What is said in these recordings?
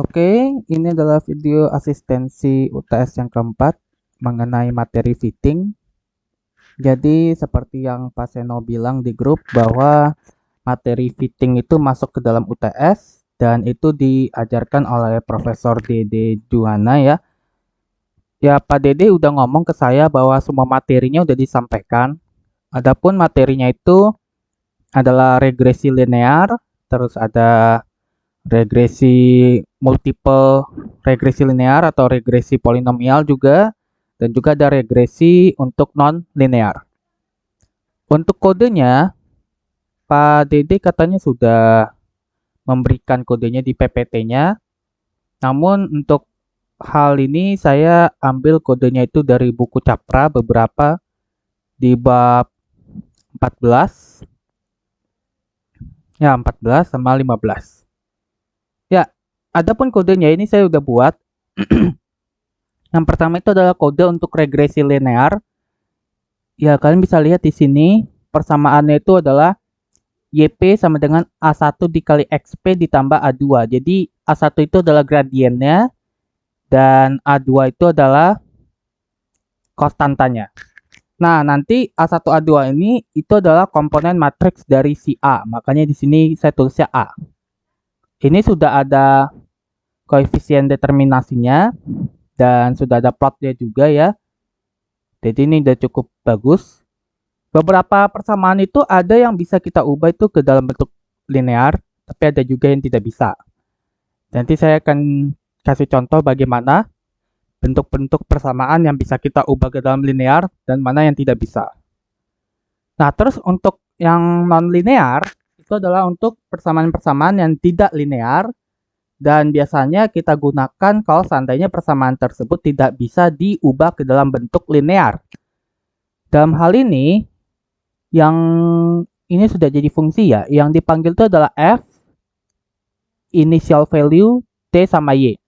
Oke, ini adalah video asistensi UTS yang keempat mengenai materi fitting. Jadi seperti yang Pak Seno bilang di grup bahwa materi fitting itu masuk ke dalam UTS dan itu diajarkan oleh Profesor Dede Juwana ya. Ya Pak Dede udah ngomong ke saya bahwa semua materinya udah disampaikan. Adapun materinya itu adalah regresi linear, terus ada regresi multiple regresi linear atau regresi polinomial juga, dan juga ada regresi untuk non linear. Untuk kodenya, Pak Dede katanya sudah memberikan kodenya di PPT-nya. Namun untuk hal ini saya ambil kodenya itu dari buku Capra beberapa di bab 14. Ya, 14 sama 15. Ya, adapun kodenya ini saya udah buat. Yang pertama itu adalah kode untuk regresi linear. Ya, kalian bisa lihat di sini persamaannya itu adalah YP sama dengan A1 dikali XP ditambah A2. Jadi A1 itu adalah gradiennya dan A2 itu adalah konstantanya. Nah, nanti A1 A2 ini itu adalah komponen matriks dari si A. Makanya di sini saya tulisnya A. Ini sudah ada koefisien determinasinya dan sudah ada plotnya juga ya. Jadi ini udah cukup bagus. Beberapa persamaan itu ada yang bisa kita ubah itu ke dalam bentuk linear, tapi ada juga yang tidak bisa. Nanti saya akan kasih contoh bagaimana bentuk-bentuk persamaan yang bisa kita ubah ke dalam linear dan mana yang tidak bisa. Nah, terus untuk yang non-linear itu adalah untuk persamaan-persamaan yang tidak linear dan biasanya kita gunakan kalau seandainya persamaan tersebut tidak bisa diubah ke dalam bentuk linear. Dalam hal ini, yang ini sudah jadi fungsi ya. Yang dipanggil itu adalah f, initial value, t sama y.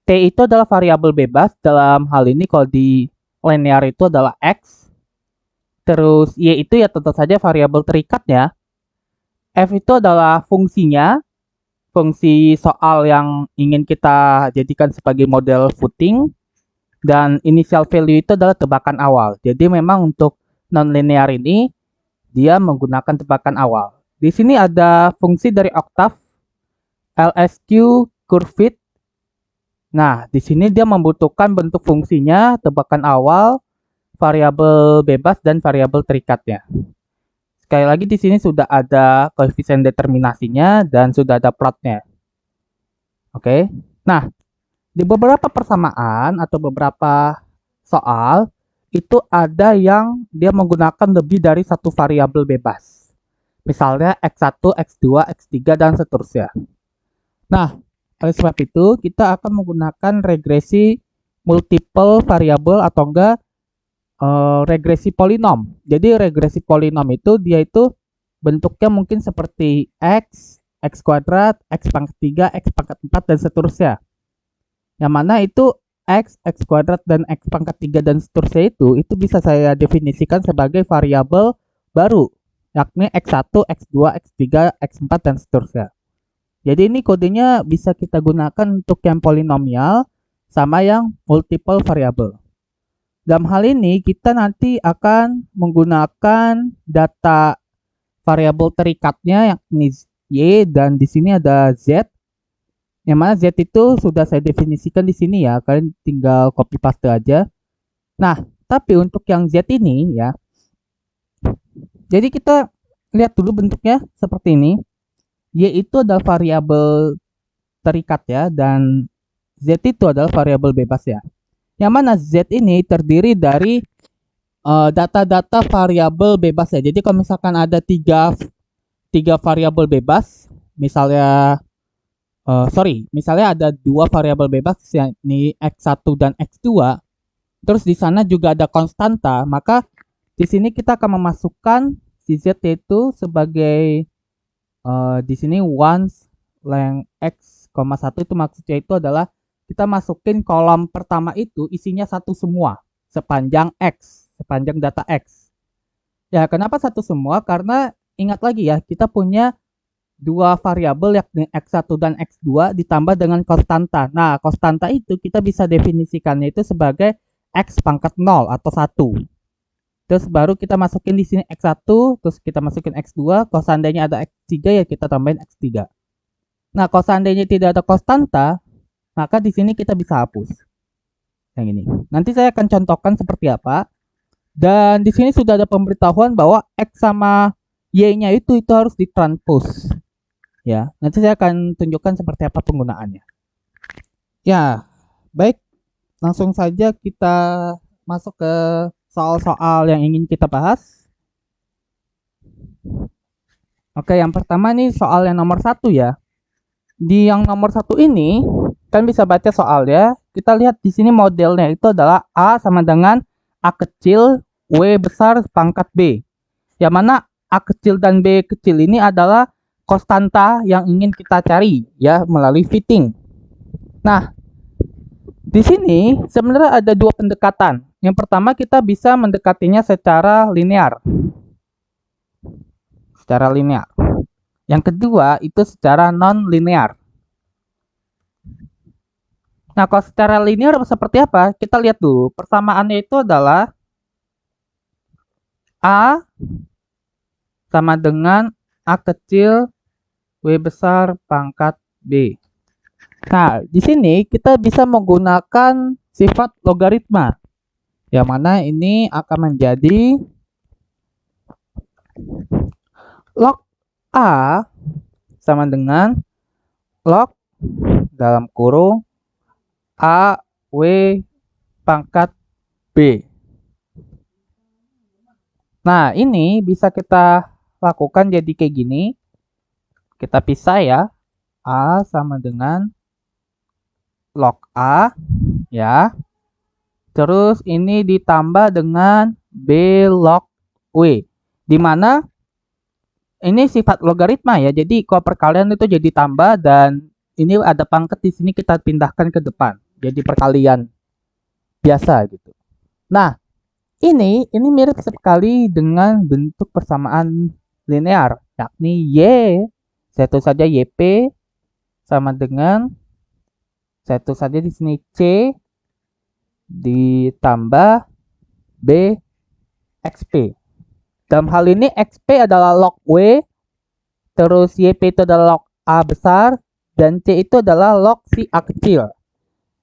T itu adalah variabel bebas. Dalam hal ini kalau di linear itu adalah x. Terus y itu ya tentu saja variabel terikatnya. F itu adalah fungsinya, fungsi soal yang ingin kita jadikan sebagai model footing. Dan initial value itu adalah tebakan awal. Jadi memang untuk non-linear ini dia menggunakan tebakan awal. Di sini ada fungsi dari Octave LSQ curve fit. Nah, di sini dia membutuhkan bentuk fungsinya, tebakan awal, variabel bebas dan variabel terikatnya. Sekali lagi di sini sudah ada koefisien determinasinya dan sudah ada plotnya. Oke. Nah, di beberapa persamaan atau beberapa soal itu ada yang dia menggunakan lebih dari satu variabel bebas. Misalnya X1, X2, X3, dan seterusnya. Nah, oleh sebab itu kita akan menggunakan regresi multiple variabel atau enggak regresi polinom. Jadi regresi polinom itu dia itu bentuknya mungkin seperti X, X kuadrat, X pangkat 3, X pangkat 4, dan seterusnya. Yang mana itu X, X kuadrat, dan X pangkat 3 dan seterusnya itu bisa saya definisikan sebagai variabel baru, yakni X1, X2, X3, X4, dan seterusnya. Jadi ini kodenya bisa kita gunakan untuk yang polinomial sama yang multiple variable. Dalam hal ini kita nanti akan menggunakan data variabel terikatnya yakni Y dan di sini ada Z. Yang mana Z itu sudah saya definisikan di sini ya, kalian tinggal copy paste aja. Nah, tapi untuk yang Z ini ya, jadi kita lihat dulu bentuknya seperti ini. Y itu adalah variabel terikat ya, dan Z itu adalah variabel bebas ya. Yang mana Z ini terdiri dari data-data variabel bebas ya. Jadi kalau misalkan ada tiga variabel bebas, misalnya misalnya ada dua variabel bebas yakni X1 dan X2, terus di sana juga ada konstanta, maka di sini kita akan memasukkan si Z itu sebagai di sini once length x, 1 itu maksudnya itu adalah kita masukin kolom pertama itu isinya satu semua sepanjang x, sepanjang data x. Ya, kenapa satu semua? Karena ingat lagi ya, kita punya dua variabel yakni X1 dan X2 ditambah dengan konstanta. Nah, konstanta itu kita bisa definisikannya itu sebagai X pangkat 0 atau 1. Terus baru kita masukin di sini X1, terus kita masukin X2. Kalau seandainya ada X3 ya kita tambahin X3. Nah, kalau seandainya tidak ada konstanta, maka di sini kita bisa hapus. Yang ini. Nanti saya akan contohkan seperti apa. Dan di sini sudah ada pemberitahuan bahwa X sama Y-nya itu harus ditranspose. Ya, nanti saya akan tunjukkan seperti apa penggunaannya. Ya, baik. Langsung saja kita masuk ke soal-soal yang ingin kita bahas. Oke, yang pertama nih soal yang nomor 1 ya. Di yang nomor 1 ini kan bisa baca soalnya. Kita lihat di sini modelnya itu adalah A sama dengan A kecil W besar pangkat B. Yang mana A kecil dan B kecil ini adalah konstanta yang ingin kita cari ya melalui fitting. Nah, di sini sebenarnya ada dua pendekatan. Yang pertama kita bisa mendekatinya secara linear. Yang kedua itu secara non-linear. Nah, kalau secara linear seperti apa? Kita lihat dulu. Persamaannya itu adalah A sama dengan A kecil W besar pangkat B. Nah, di sini kita bisa menggunakan sifat logaritma. Yang mana ini akan menjadi log A sama dengan log dalam kurung A W pangkat B. Nah, ini bisa kita lakukan jadi kayak gini. Kita pisah ya. A sama dengan log A ya. Terus ini ditambah dengan B log W. Di mana ini sifat logaritma ya. Jadi kalau perkalian itu jadi tambah dan ini ada pangkat di sini kita pindahkan ke depan. Jadi perkalian biasa gitu. Nah, ini mirip sekali dengan bentuk persamaan linear, yakni Y, satu saja YP sama dengan satu saja di sini C ditambah B XP. Dalam hal ini XP adalah log W, terus YP itu adalah log A besar, dan C itu adalah log si A kecil.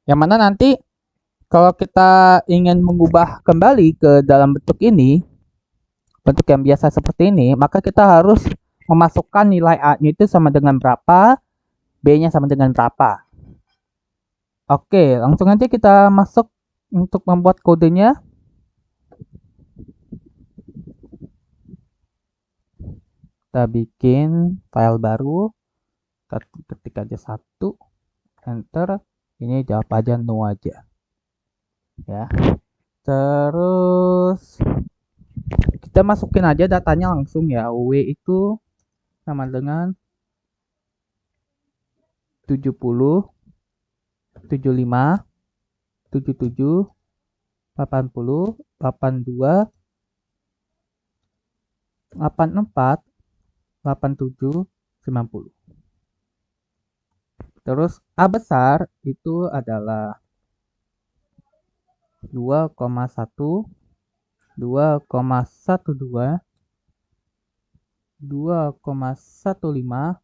Yang mana nanti kalau kita ingin mengubah kembali ke dalam bentuk ini, bentuk yang biasa seperti ini, maka kita harus memasukkan nilai A-nya itu sama dengan berapa, B-nya sama dengan berapa. Oke, langsung aja kita masuk untuk membuat kodenya. Kita bikin file baru, kita ketik aja 1, enter, ini jawab aja no aja ya. Terus kita masukin aja datanya langsung ya. W itu sama dengan 70, 75, 77, 80, 82, 84, 87, 90. Terus A besar itu adalah 2,1, 2,12, 2,15,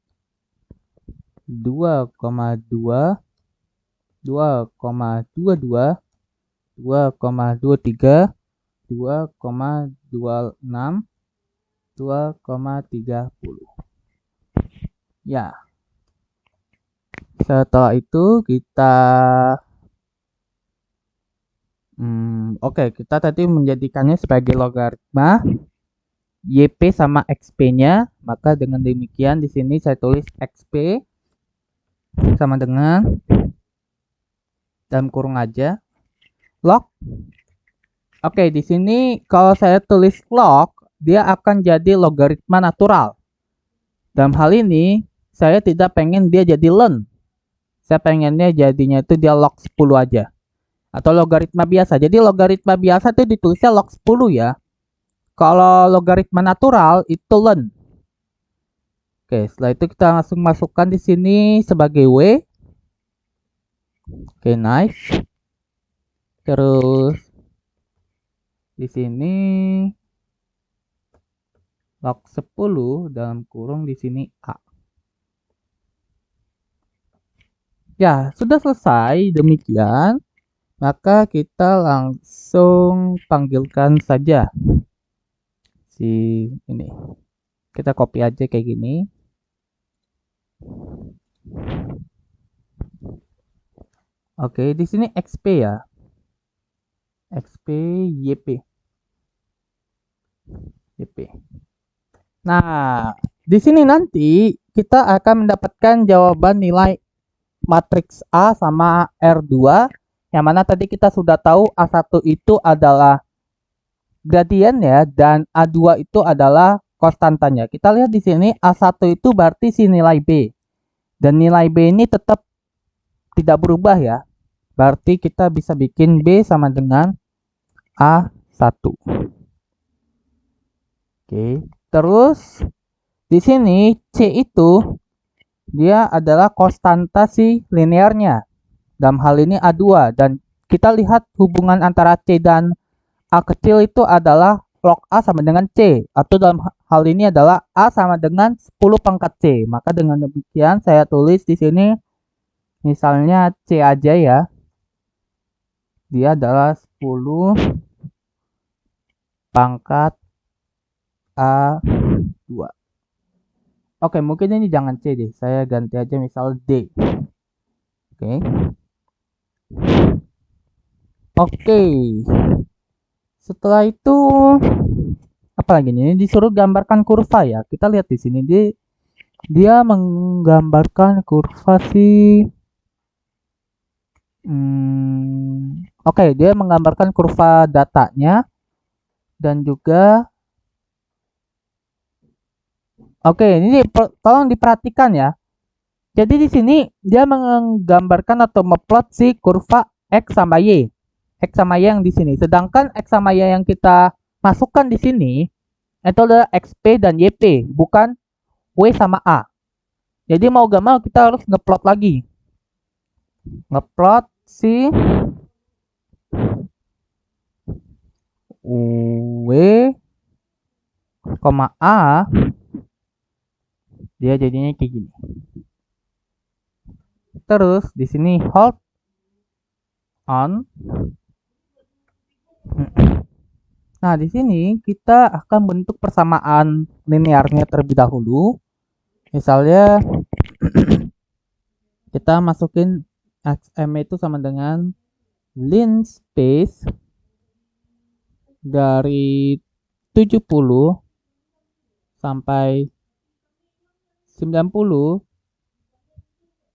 2,2, 2,22, 2,23, 2,26, 2,30. Ya. Setelah itu kita kita tadi menjadikannya sebagai logaritma YP sama XP-nya, maka dengan demikian di sini saya tulis XP sama dengan dalam kurung aja log. Oke, di sini kalau saya tulis log, dia akan jadi logaritma natural. Dalam hal ini saya tidak pengen dia jadi ln. Saya pengennya jadinya itu dia log 10 aja. Atau logaritma biasa. Jadi logaritma biasa itu ditulisnya log 10 ya. Kalau logaritma natural itu ln. Oke, setelah itu kita langsung masukkan di sini sebagai W. Oke, nice. Terus di sini log 10 dalam kurung di sini A. Ya, sudah selesai demikian. Maka kita langsung panggilkan saja si ini. Kita copy aja kayak gini. Oke, di sini XP ya. XP YP. YP. Nah, di sini nanti kita akan mendapatkan jawaban nilai matriks A sama R2, yang mana tadi kita sudah tahu A1 itu adalah gradien ya, dan A2 itu adalah konstantanya. Kita lihat di sini A1 itu berarti si nilai B. Dan nilai B ini tetap tidak berubah ya. Berarti kita bisa bikin B sama dengan A1. Oke, terus di sini C itu dia adalah konstanta si linearnya. Dalam hal ini A2, dan kita lihat hubungan antara C dan A kecil itu adalah log A sama dengan C, atau dalam hal ini adalah A sama dengan 10 pangkat C. Maka dengan demikian saya tulis di sini misalnya C aja ya. Dia adalah 10 pangkat A2. Oke, mungkin ini jangan C deh. Saya ganti aja misal D. Oke. Oke. Setelah itu apa lagi nih? Disuruh gambarkan kurva ya. Kita lihat di sini dia menggambarkan kurva si oke, dia menggambarkan kurva datanya dan juga oke, ini tolong diperhatikan ya. Jadi di sini dia menggambarkan atau memplot si kurva X sama Y. X sama Y yang di sini. Sedangkan X sama Y yang kita masukkan di sini itu adalah XP dan YP, bukan W sama A. Jadi mau gak mau kita harus ngeplot lagi. Ngeplot si W, A, dia jadinya kayak gini. Terus di sini hold on. Nah, di sini kita akan bentuk persamaan linearnya terlebih dahulu. Misalnya kita masukin XM itu sama dengan lin space dari 70 sampai 90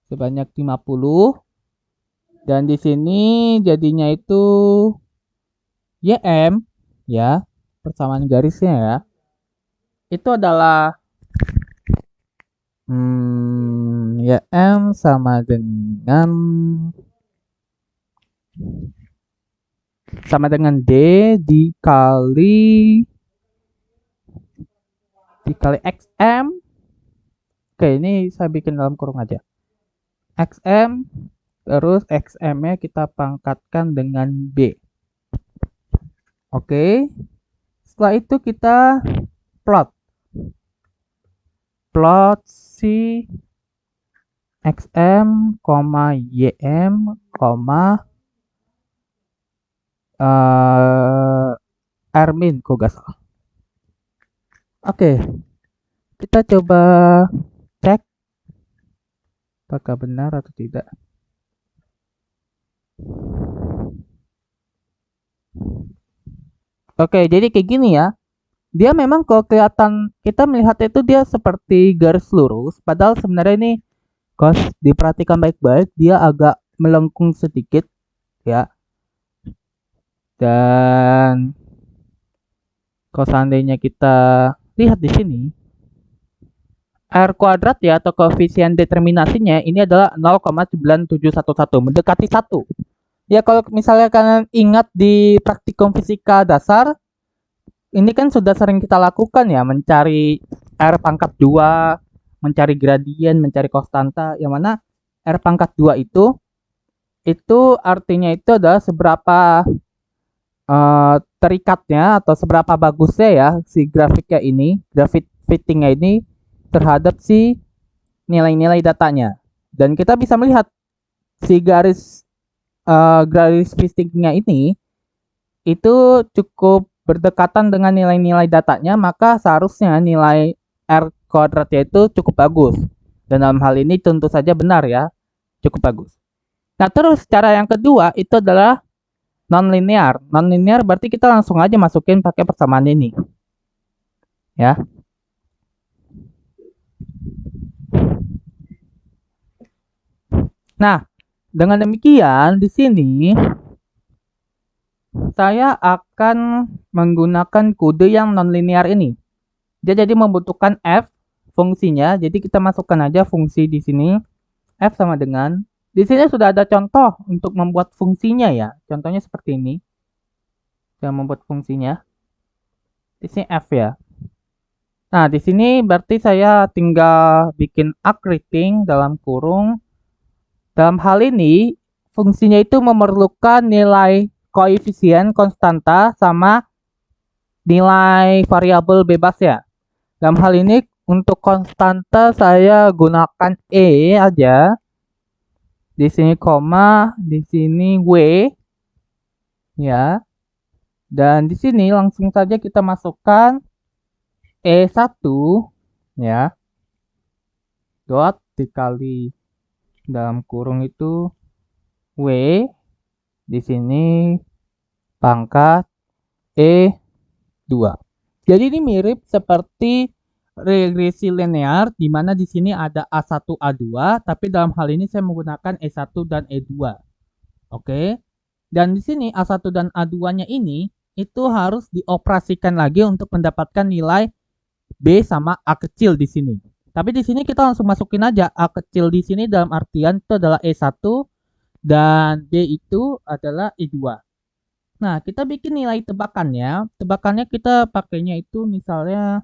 sebanyak 50, dan di sini jadinya itu YM ya, persamaan garisnya ya, itu adalah YM sama dengan D dikali XM. Oke, ini saya bikin dalam kurung aja. XM, terus XM-nya kita pangkatkan dengan B. Oke. Setelah itu kita plot si XM, YM, Rmin kok gak salah. Oke. Kita coba cek apakah benar atau tidak. Oke, jadi kayak gini ya. Dia memang kalau kelihatan kita melihat itu dia seperti garis lurus, padahal sebenarnya ini kalau diperhatikan baik-baik dia agak melengkung sedikit ya. Dan kalau seandainya kita lihat di sini R kuadrat ya, atau koefisien determinasinya ini adalah 0,9711, mendekati 1. Ya, kalau misalnya kalian ingat di praktikum fisika dasar, ini kan sudah sering kita lakukan ya, mencari R pangkat 2, mencari gradien, mencari konstanta, yang mana R pangkat 2 itu artinya itu adalah seberapa terikatnya atau seberapa bagusnya ya si grafiknya ini, grafik fittingnya ini terhadap si nilai-nilai datanya. Dan kita bisa melihat si garis fittingnya ini itu cukup berdekatan dengan nilai-nilai datanya, maka seharusnya nilai R kuadratnya itu cukup bagus. Dan dalam hal ini tentu saja benar ya, cukup bagus. Nah, terus cara yang kedua itu adalah non-linear. Non-linear berarti kita langsung aja masukin pakai persamaan ini. Ya. Nah, dengan demikian di sini saya akan menggunakan kode yang non-linear ini. Dia jadi membutuhkan f fungsinya. Jadi kita masukkan aja fungsi di sini. F sama dengan, di sini sudah ada contoh untuk membuat fungsinya ya. Contohnya seperti ini. Saya membuat fungsinya. Di sini f ya. Nah, di sini berarti saya tinggal bikin arc rating dalam kurung. Dalam hal ini, fungsinya itu memerlukan nilai koefisien konstanta sama nilai variabel bebas ya. Dalam hal ini untuk konstanta saya gunakan E aja. Di sini koma, di sini W ya. Dan di sini langsung saja kita masukkan E1 ya. Dot dikali dalam kurung itu W, di sini pangkat E2. Jadi ini mirip seperti regresi linear, di mana di sini ada A1, A2, tapi dalam hal ini saya menggunakan E1 dan E2. Oke. Dan di sini A1 dan A2-nya ini itu harus dioperasikan lagi untuk mendapatkan nilai B sama A kecil di sini. Tapi di sini kita langsung masukin aja A kecil di sini dalam artian itu adalah E1 dan B itu adalah E2. Nah, kita bikin nilai tebakannya. Tebakannya kita pakainya itu misalnya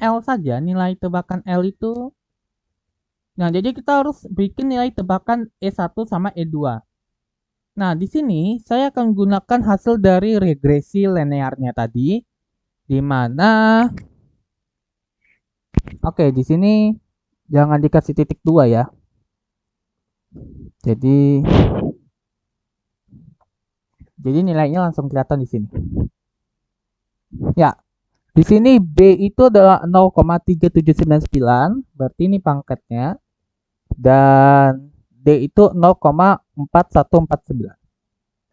L saja, nilai tebakan L itu. Nah, jadi kita harus bikin nilai tebakan E1 sama E2. Nah, di sini saya akan gunakan hasil dari regresi linearnya tadi, di mana oke, di sini jangan dikasih titik 2 ya. Jadi nilainya langsung kelihatan di sini. Ya, di sini B itu adalah 0,3799, berarti ini pangkatnya. Dan D itu 0,4149.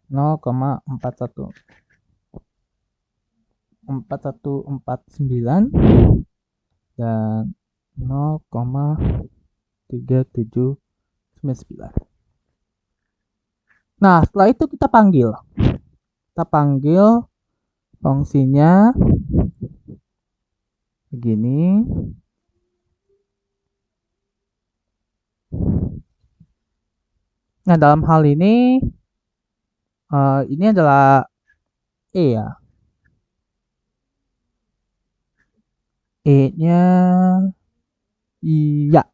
0,4149 dan 0,3799. Nah, setelah itu kita panggil. Kita panggil fungsinya begini. Nah, dalam hal ini adalah E ya. E-nya iya,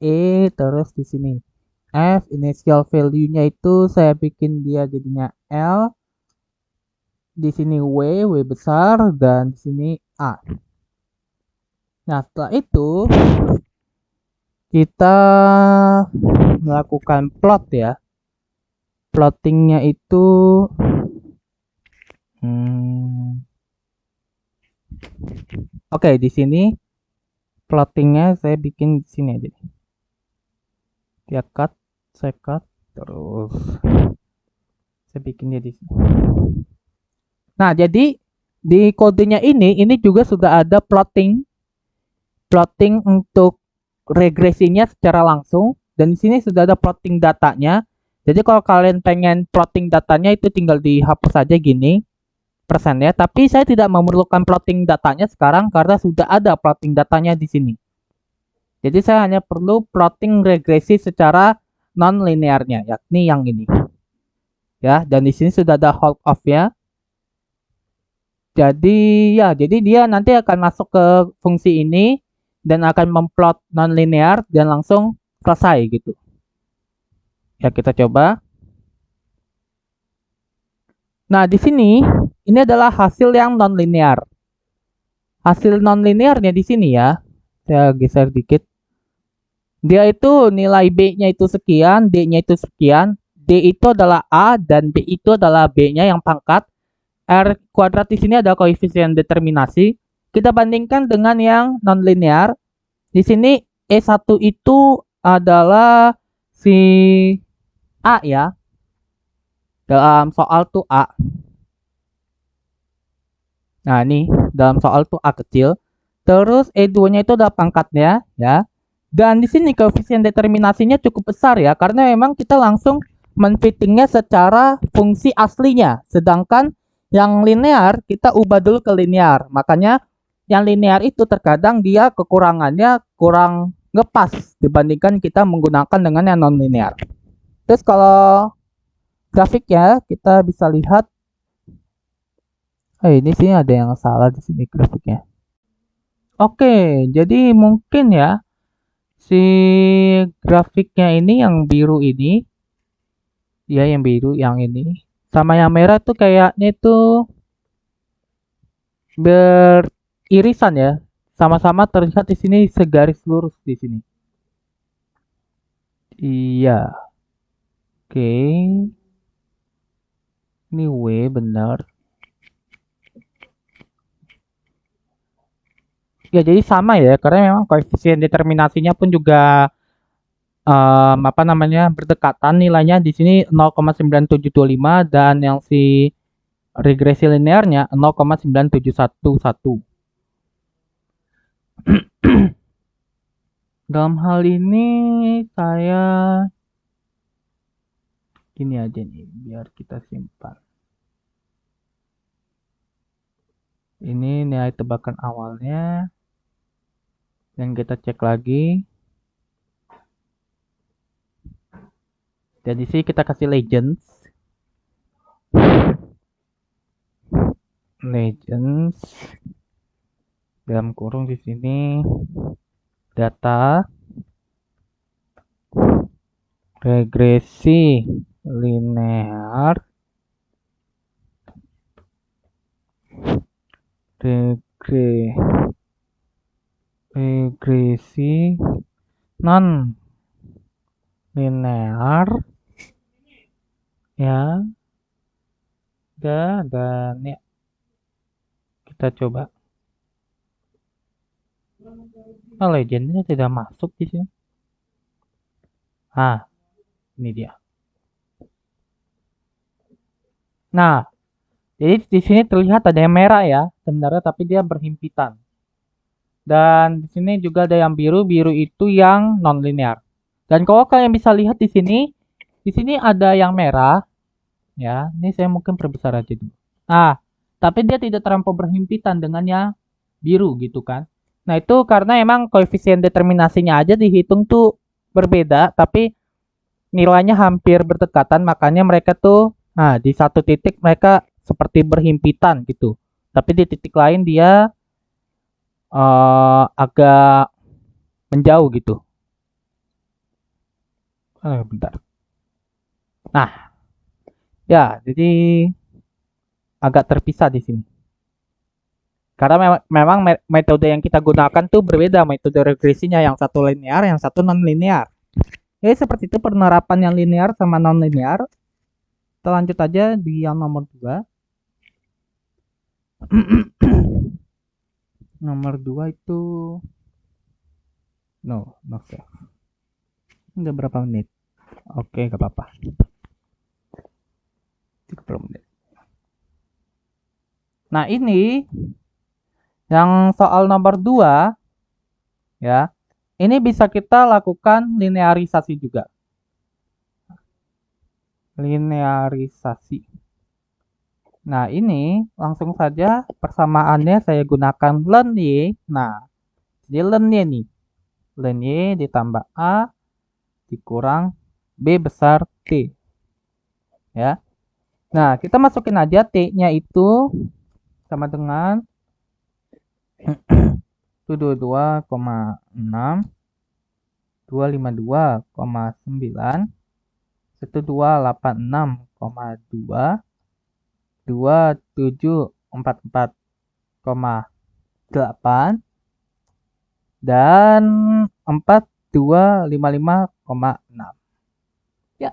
E terus di sini F, initial value-nya itu saya bikin dia jadinya L. Di sini W besar dan di sini A. Nah, setelah itu kita melakukan plot ya. Plottingnya itu oke, di sini plottingnya saya bikin di sini aja. Dia cut, saya cut, terus saya bikin dia di sini. Nah, jadi di kodenya ini juga sudah ada plotting untuk regresinya secara langsung, dan di sini sudah ada plotting datanya. Jadi kalau kalian pengen plotting datanya itu tinggal dihapus saja gini persennya, tapi saya tidak memerlukan plotting datanya sekarang karena sudah ada plotting datanya di sini. Jadi saya hanya perlu plotting regresi secara non linearnya, yakni yang ini. Ya, dan di sini sudah ada hold off ya. Jadi ya, jadi dia nanti akan masuk ke fungsi ini dan akan memplot non-linear dan langsung selesai gitu. Ya, kita coba. Nah, di sini ini adalah hasil yang non-linear. Hasil non-linearnya di sini ya. Saya geser dikit. Dia itu nilai B-nya itu sekian, D-nya itu sekian. D itu adalah A dan B itu adalah B-nya yang pangkat. R kuadrat di sini ada koefisien determinasi. Kita bandingkan dengan yang non-linear. Di sini E1 itu adalah si A ya. Dalam soal tuh A. Nah, ini dalam soal tuh A kecil. Terus E2-nya itu adalah pangkatnya ya. Dan di sini koefisien determinasinya cukup besar ya, karena memang kita langsung menfittingnya secara fungsi aslinya. Sedangkan yang linear kita ubah dulu ke linear. Makanya yang linear itu terkadang dia kekurangannya kurang ngepas dibandingkan kita menggunakan dengan yang non linear. Terus kalau grafiknya kita bisa lihat, ini sih ada yang salah di sini grafiknya. Oke, jadi mungkin ya si grafiknya ini yang biru ini, ya yang biru yang ini, sama yang merah tuh kayaknya itu beririsan ya, sama-sama terlihat di sini segaris lurus di sini. Iya, oke, ini W benar. Ya jadi sama ya, karena memang koefisien determinasinya pun juga apa namanya berdekatan nilainya di sini 0,9725 dan yang si regresi linearnya 0,9711. Dalam hal ini saya gini aja nih biar kita simpan. Ini nilai tebakan awalnya dan kita cek lagi. Dan di sini kita kasih legends. Legends dalam kurung di sini data regresi linear regresi non linear ya dan ya kita coba. Legendnya tidak masuk di sini. Ini dia. Nah, jadi di sini terlihat ada yang merah ya, sebenarnya tapi dia berhimpitan. Dan di sini juga ada yang biru, biru itu yang non linear. Dan kalau kalian bisa lihat di sini ada yang merah, ya. Ini saya mungkin perbesar aja dulu. Tapi dia tidak terlampau berhimpitan dengan yang biru gitu kan. Nah itu karena emang koefisien determinasinya aja dihitung tuh berbeda, tapi nilainya hampir berdekatan, makanya mereka tuh, di satu titik mereka seperti berhimpitan gitu. Tapi di titik lain dia agak menjauh gitu. Bentar. Nah, ya jadi agak terpisah di sini. Karena memang metode yang kita gunakan tuh berbeda, metode regresinya yang satu linear, yang satu non linear. Jadi seperti itu penerapan yang linear sama non linear. Kita lanjut aja di yang nomor 2. Nomor 2 itu no save. Enggak berapa menit. Oke, enggak apa-apa. 30 menit. Nah, ini yang soal nomor 2 ya. Ini bisa kita lakukan linearisasi juga. Linearisasi. Nah, ini langsung saja persamaannya saya gunakan ln Y. Nah, jadi ln Y nih. Ln Y ditambah A dikurang B besar T. Ya. Nah, kita masukin aja T-nya itu sama dengan 122,6, 252,9, 1286,2, 2744,8, dan 4255,6. Ya.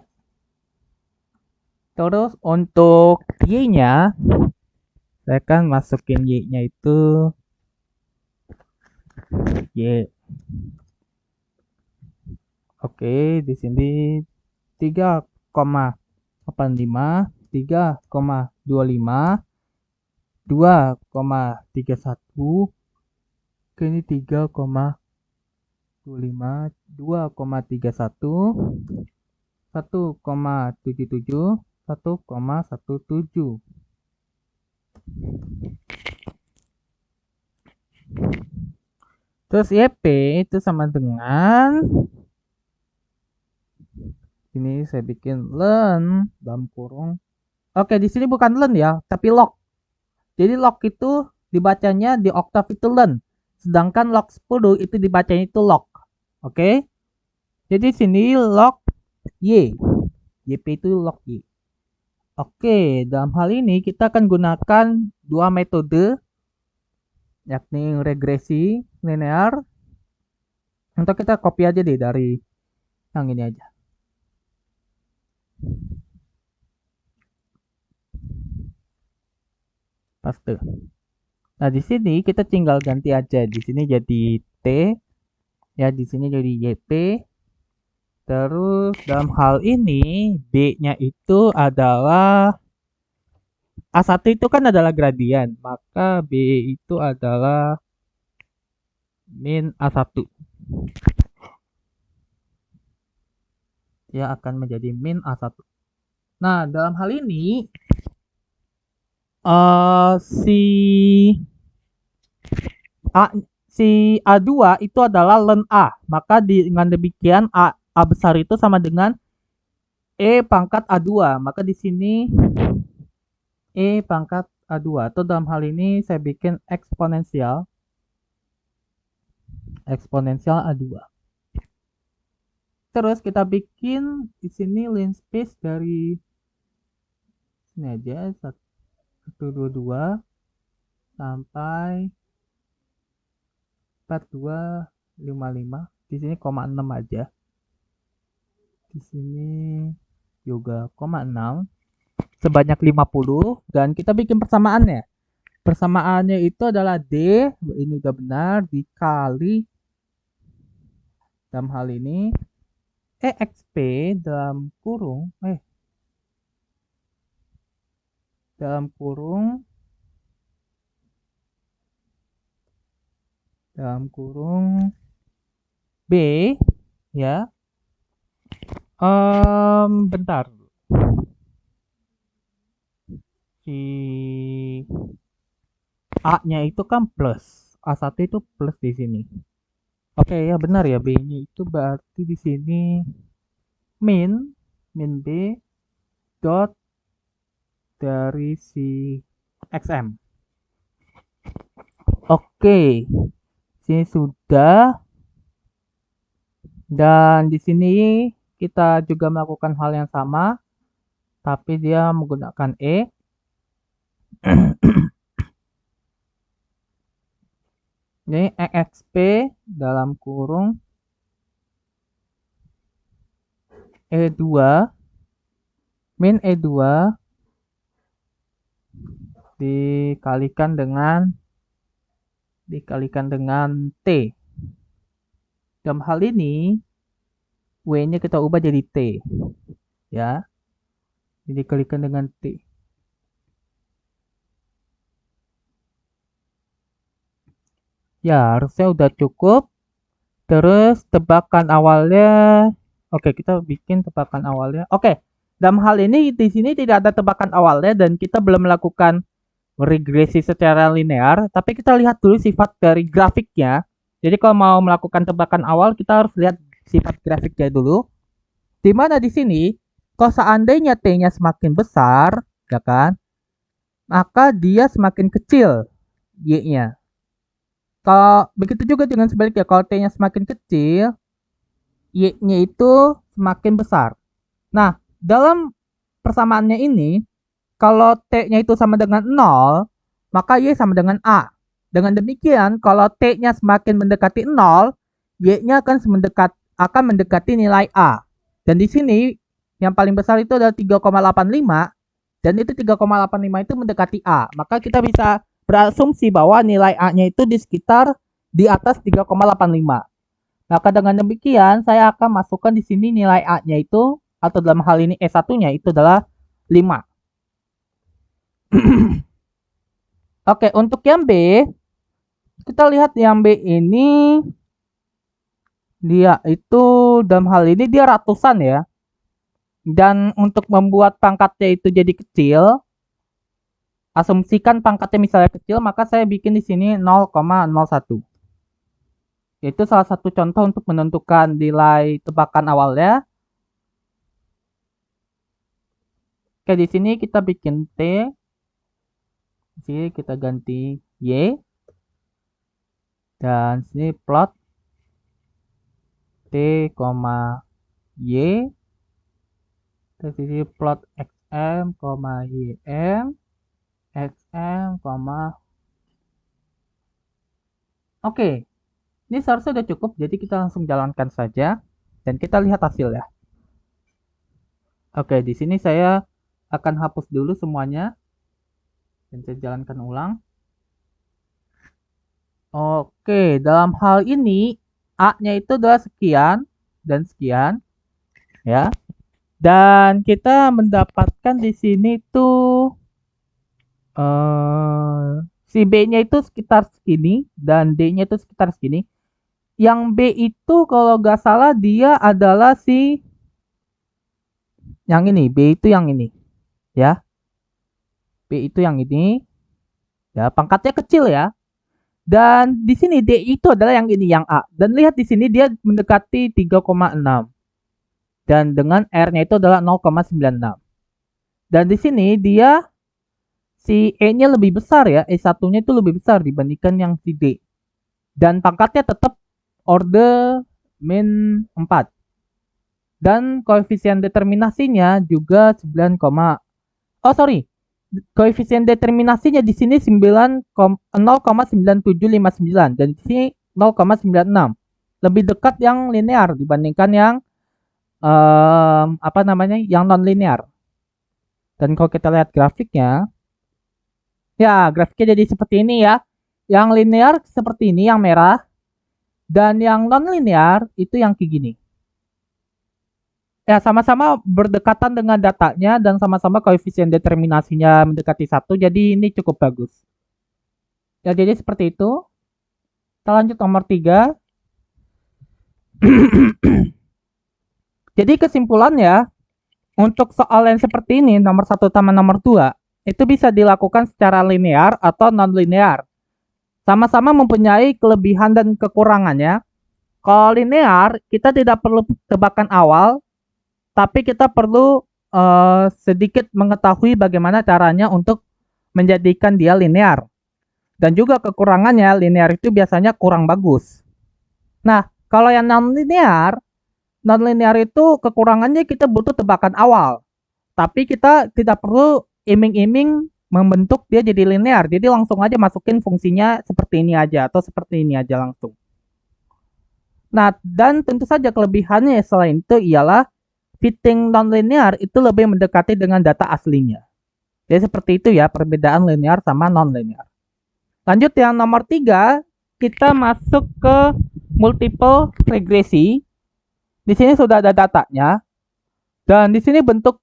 Terus untuk Y-nya, saya kan masukin Y-nya itu Y. Oke, di sini 3,85, 3,25, 2,31, ke ini 3,25, 2,31, 1,77, 1,17. Terus YP itu sama dengan, ini saya bikin len dalam kurung. Oke, di sini bukan len ya, tapi log. Jadi log itu dibacanya di oktav itu len, sedangkan log 10 itu dibacanya itu log. Oke. Jadi sini log Y. YP itu log Y. Oke, dalam hal ini kita akan gunakan dua metode, yakni regresi linear. Untuk kita copy aja deh dari yang ini aja. Paste. Nah, di sini kita tinggal ganti aja. Di sini jadi T, ya di sini jadi YP. Terus dalam hal ini D-nya itu adalah A1 itu kan adalah gradian, maka B itu adalah min A1. Ya akan menjadi min A1. Nah, dalam hal ini si A2 itu adalah len A. Maka dengan demikian A besar itu sama dengan E pangkat A2. Maka di sini E pangkat A2. Atau dalam hal ini saya bikin eksponensial A2. Terus kita bikin di sini linspace dari sini aja 122 sampai 4255. Di sini 0,6 aja. Di sini juga 0,6 sebanyak 50 dan kita bikin persamaannya. Persamaannya itu adalah D, ini udah benar, dikali dalam hal ini EXP dalam kurung B ya. Bentar. Si A-nya itu kan plus, A1 itu plus di sini. Oke, ya benar ya, B-nya itu berarti di sini min B dot dari si XM. Oke. Sini sudah. Dan di sini kita juga melakukan hal yang sama, tapi dia menggunakan E. Ini EXP dalam kurung E2 min E2 dikalikan dengan T. Dalam hal ini W-nya kita ubah jadi T. Ya. Jadi dikalikan dengan T. Ya, harusnya udah cukup. Terus tebakan awalnya, oke, kita bikin tebakan awalnya. Oke, dalam hal ini di sini tidak ada tebakan awalnya dan kita belum melakukan regresi secara linear, tapi kita lihat dulu sifat dari grafiknya. Jadi kalau mau melakukan tebakan awal, kita harus lihat sifat grafiknya dulu. Dimana di sini, kalau seandainya T-nya semakin besar, ya kan, maka dia semakin kecil Y-nya. Kalau begitu juga dengan sebaliknya, kalau T-nya semakin kecil, Y-nya itu semakin besar. Nah, dalam persamaannya ini, kalau T-nya itu sama dengan 0, maka Y sama dengan A. Dengan demikian, kalau T-nya semakin mendekati 0, Y-nya akan mendekati nilai A. Dan di sini, yang paling besar itu adalah 3,85, dan itu 3,85 itu mendekati A. Maka kita bisa berasumsi bahwa nilai A-nya itu di atas 3,85. Maka dengan demikian, saya akan masukkan di sini nilai A-nya itu, atau dalam hal ini E1-nya itu adalah 5. Oke, untuk yang B, kita lihat yang B ini, dia itu dalam hal ini dia ratusan ya. Dan untuk membuat pangkatnya itu jadi kecil, asumsikan pangkatnya misalnya kecil, maka saya bikin di sini 0,01. Itu salah satu contoh untuk menentukan nilai tebakan awalnya. Oke, di sini kita bikin T. Di sini kita ganti Y. Dan sini plot T, Y. Terus di sini plot XM, YM. XM, Oke. Ini seharusnya sudah cukup, jadi kita langsung jalankan saja. Dan kita lihat hasilnya. Oke, di sini saya akan hapus dulu semuanya. Dan saya jalankan ulang. Oke, dalam hal ini A-nya itu adalah sekian dan sekian. Ya. Dan kita mendapatkan di sini tuh si B-nya itu sekitar segini dan D-nya itu sekitar segini. Yang B itu kalau nggak salah dia adalah si yang ini, B itu yang ini, ya. B itu yang ini, ya pangkatnya kecil ya. Dan di sini D itu adalah yang ini, yang A. Dan lihat di sini dia mendekati 3,6. Dan dengan R-nya itu adalah 0,96. Dan di sini dia si E-nya lebih besar ya, E1-nya itu lebih besar dibandingkan yang si D. Dan pangkatnya tetap order min 4. Dan koefisien determinasinya juga 9, koefisien determinasinya di sini 0,9759 dan di sini 0,96. Lebih dekat yang linear dibandingkan yang yang non linear. Dan kalau kita lihat grafiknya, ya grafiknya jadi seperti ini ya. Yang linear seperti ini yang merah, dan yang non linear itu yang kayak gini. Ya, sama-sama berdekatan dengan datanya dan sama-sama koefisien determinasinya mendekati 1, jadi ini cukup bagus. Ya, jadi seperti itu. Kita lanjut nomor 3. Jadi kesimpulannya, untuk soal yang seperti ini, nomor 1 sama nomor 2, itu bisa dilakukan secara linear atau non-linear. Sama-sama mempunyai kelebihan dan kekurangannya. Kalau linear, kita tidak perlu tebakan awal, tapi kita perlu sedikit mengetahui bagaimana caranya untuk menjadikan dia linear. Dan juga kekurangannya, linear itu biasanya kurang bagus. Nah, kalau yang non-linear itu kekurangannya kita butuh tebakan awal. Tapi kita tidak perlu iming-iming membentuk dia jadi linear. Jadi langsung aja masukin fungsinya seperti ini aja atau seperti ini aja langsung. Nah, dan tentu saja kelebihannya selain itu ialah fitting non-linear itu lebih mendekati dengan data aslinya. Jadi seperti itu ya perbedaan linear sama non-linear. Lanjut yang nomor 3, kita masuk ke multiple regresi. Di sini sudah ada datanya. Dan di sini bentuk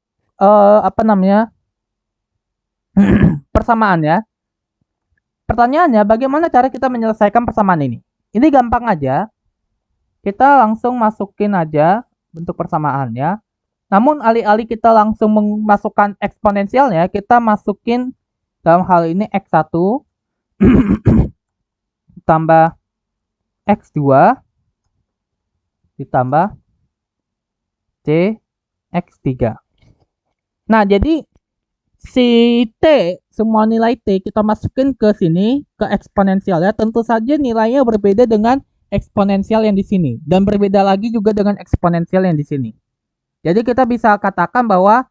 persamaannya. Pertanyaannya, bagaimana cara kita menyelesaikan persamaan ini? Ini gampang aja. Kita langsung masukin aja bentuk persamaannya. Namun alih-alih kita langsung memasukkan eksponensialnya, kita masukin dalam hal ini X1 tambah X2 ditambah C X3. Nah, jadi si T, semua nilai T kita masukin ke sini, ke eksponensial ya. Tentu saja nilainya berbeda dengan eksponensial yang di sini. Dan berbeda lagi juga dengan eksponensial yang di sini. Jadi kita bisa katakan bahwa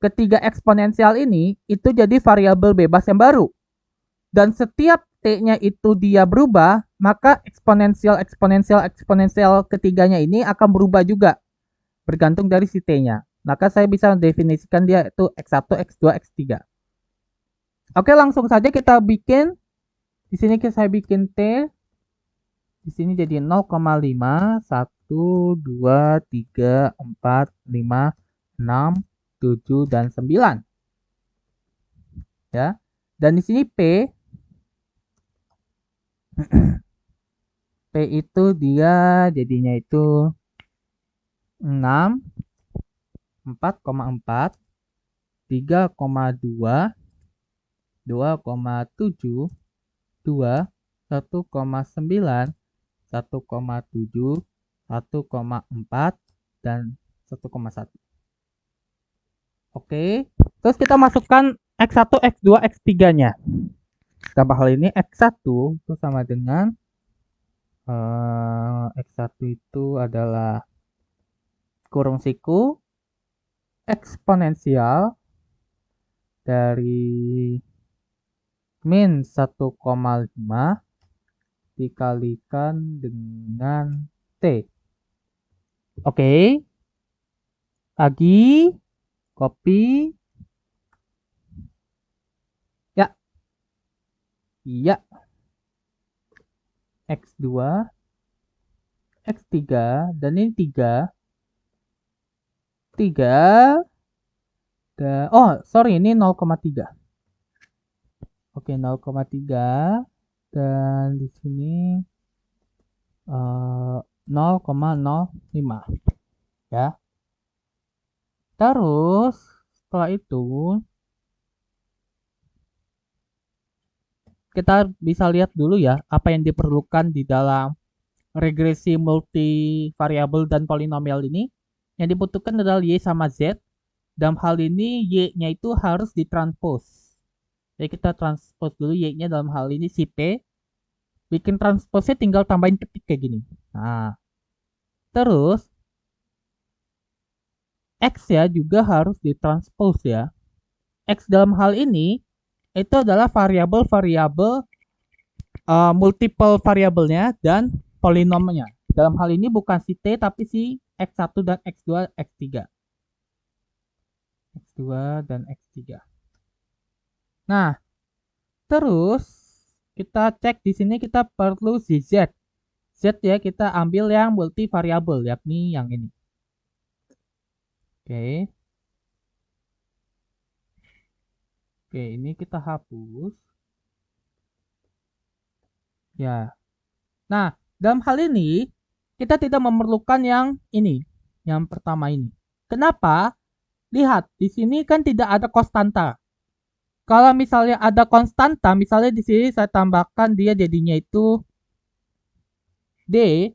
ketiga eksponensial ini itu jadi variabel bebas yang baru. Dan setiap T-nya itu dia berubah, maka eksponensial ketiganya ini akan berubah juga. Bergantung dari si T-nya. Maka saya bisa mendefinisikan dia itu X1, X2, X3. Oke, langsung saja kita bikin. Di sini saya bikin T. Di sini jadi 0,5, 1, 2, 3, 4, 5, 6, 7, dan 9. Ya. Dan di sini P. P itu dia jadinya itu 6, 4,4, 3,2, 2,7, 2, 1,9, 1,7, 1,4, dan 1,1. Oke, terus kita masukkan X1, X2, X3-nya. Dalam hal ini X1 itu sama dengan X1 itu adalah kurung siku eksponensial dari min 1,5 dikalikan dengan T. Oke. Lagi copy. Ya. Iya. X2, X3, dan ini 3. 3. Oh, sorry, ini 0,3. Oke, 0,3. Dan di sini 0,05. Ya. Terus, setelah itu, kita bisa lihat dulu ya, apa yang diperlukan di dalam regresi multivariabel dan polinomial ini. Yang dibutuhkan adalah Y sama Z. Dalam hal ini Y-nya itu harus ditranspos. Jadi kita transpose dulu Y-nya dalam hal ini si P. Bikin transposnya tinggal tambahin ketik kayak gini. Nah, terus X ya juga harus ditranspose ya. X dalam hal ini itu adalah variabel-variabel multiple variabelnya dan polinomnya. Dalam hal ini bukan si T tapi si X1 dan X2, X3. X2 dan X3. Nah, terus kita cek di sini kita perlu si Z. Z ya kita ambil yang multivariabel yakni yang ini. Oke. Oke, ini kita hapus. Ya. Nah, dalam hal ini kita tidak memerlukan yang ini, yang pertama ini. Kenapa? Lihat, di sini kan tidak ada konstanta. Kalau misalnya ada konstanta, misalnya di sini saya tambahkan dia jadinya itu D,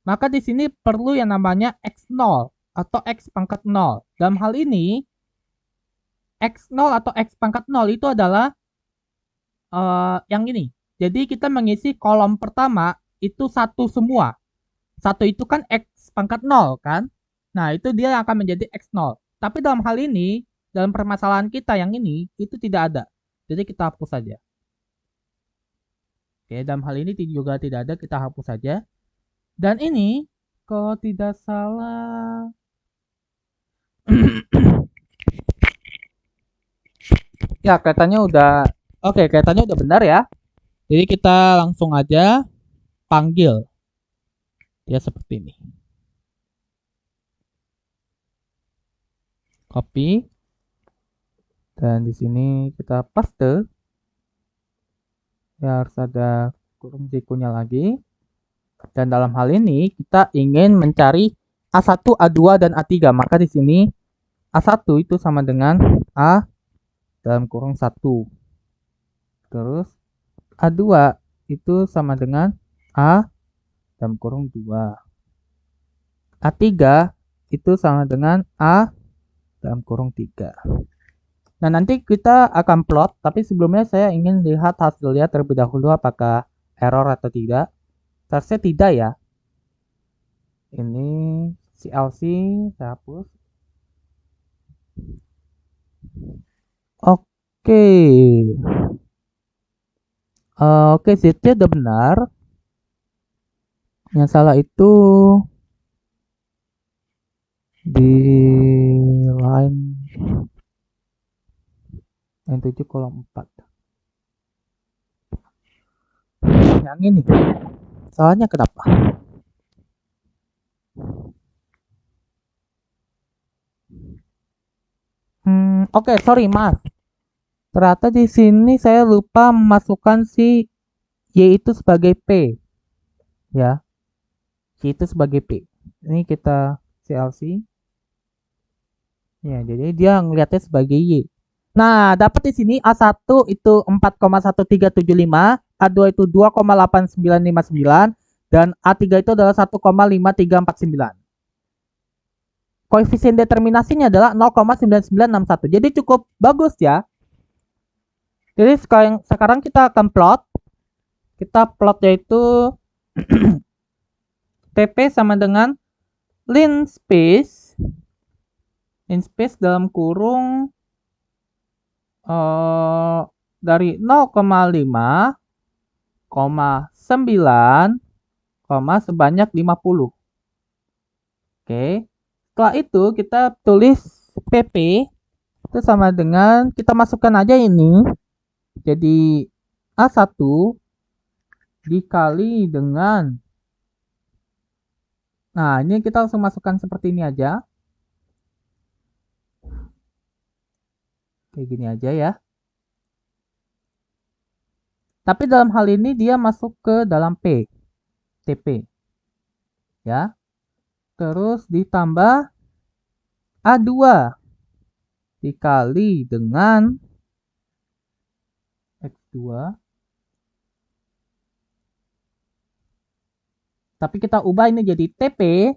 maka di sini perlu yang namanya X0 atau X pangkat 0. Dalam hal ini, X0 atau X pangkat 0 itu adalah yang ini. Jadi kita mengisi kolom pertama itu satu semua. Satu itu kan X pangkat 0 kan. Nah itu dia yang akan menjadi X0. Tapi dalam hal ini, dalam permasalahan kita yang ini, itu tidak ada. Jadi kita hapus saja. Oke, dalam hal ini juga tidak ada, kita hapus saja. Dan ini, kalau tidak salah... ya, kelihatannya udah... Oke, kelihatannya udah benar ya. Jadi kita langsung aja panggil. Ya, seperti ini. Copy. Dan di sini kita paste. Ya, harus ada kurung sikunya lagi. Dan dalam hal ini kita ingin mencari A1, A2, dan A3. Maka di sini A1 itu sama dengan A dalam kurung 1. Terus A2 itu sama dengan A dalam kurung 2. A3 itu sama dengan A dalam kurung 3. Nah, nanti kita akan plot, tapi sebelumnya saya ingin lihat hasilnya terlebih dahulu apakah error atau tidak. Seharusnya tidak ya. Ini CLC saya hapus. Oke. Oke, Z-nya udah benar. Yang salah itu di line 7 kolom 4. Yang ini. Salahnya kenapa? Oke, sorry mas. Ternyata di sini saya lupa memasukkan si Y itu sebagai P. Ya, Y itu sebagai P. Ini kita CLC. Ya, jadi dia ngelihatnya sebagai Y. Nah, dapat di sini A1 itu 4,1375, A2 itu 2,8959, dan A3 itu adalah 1,5349. Koefisien determinasinya adalah 0,9961. Jadi cukup bagus ya. Jadi sekarang kita akan plot. Kita plot yaitu TP sama dengan lin space dalam kurung dari 0,5,9, sebanyak 50. Oke. Setelah itu kita tulis PP itu sama dengan kita masukkan aja ini. Jadi A1 dikali dengan, nah ini kita langsung masukkan seperti ini aja. Kayak gini aja ya. Tapi dalam hal ini dia masuk ke dalam P, TP. Ya. Terus ditambah A2 dikali dengan X2. Tapi kita ubah ini jadi TP.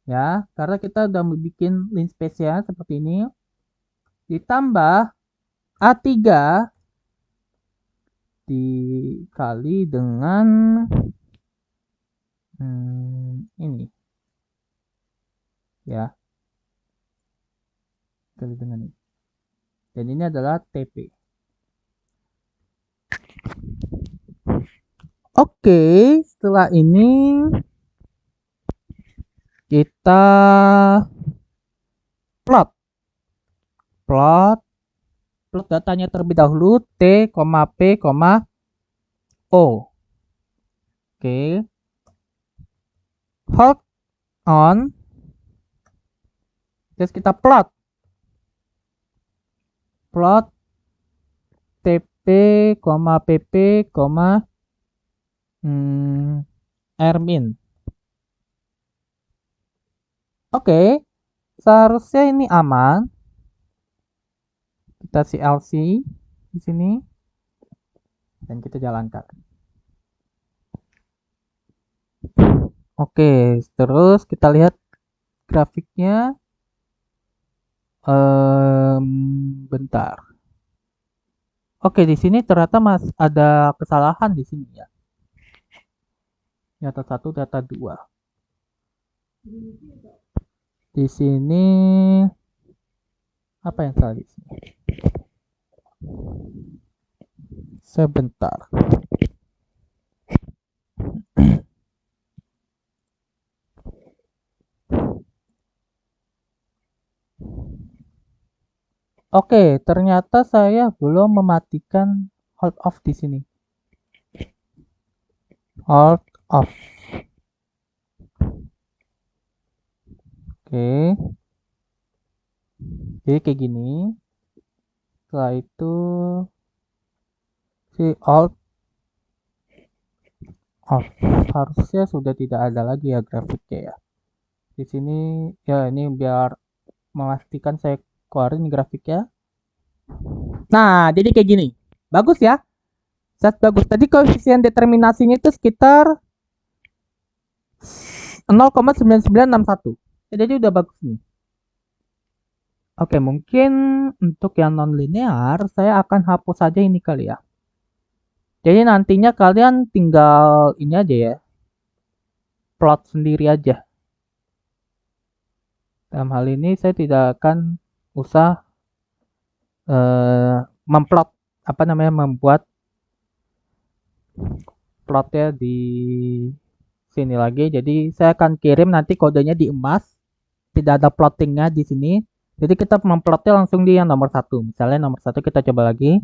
Ya, karena kita udah bikin lin space-nya seperti ini. Ditambah A3 dikali dengan ini. Ya. Dikali dengan ini. Dan ini adalah TP. Oke, setelah ini kita plot datanya terlebih dahulu T, P, O. Oke. Hold on. Terus kita plot TP, PP, Rmin. Oke, seharusnya ini aman. Kita CLC di sini dan kita jalankan. Oke, terus kita lihat grafiknya. Bentar. Oke, di sini ternyata ada kesalahan di sini ya. Data 1, data 2. Di sini apa yang salah di sini? Sebentar. Oke, ternyata saya belum mematikan hold off di sini. Hold off. Oke. Jadi kayak gini. Setelah itu si hold off harusnya sudah tidak ada lagi ya grafiknya ya. Di sini ya ini biar memastikan saya keluarin grafiknya. Nah, jadi kayak gini. Bagus ya. Bagus. Tadi koefisien determinasinya itu sekitar 0,9961. Jadi udah bagus nih. Oke, mungkin untuk yang non-linear, saya akan hapus saja ini kali ya. Jadi nantinya kalian tinggal ini aja ya, plot sendiri aja. Dalam hal ini saya tidak akan usah memplot, apa namanya, membuat plotnya di sini lagi. Jadi saya akan kirim nanti kodenya di emas, tidak ada plottingnya di sini. Jadi kita memplotnya langsung di yang nomor satu. Misalnya nomor satu kita coba lagi.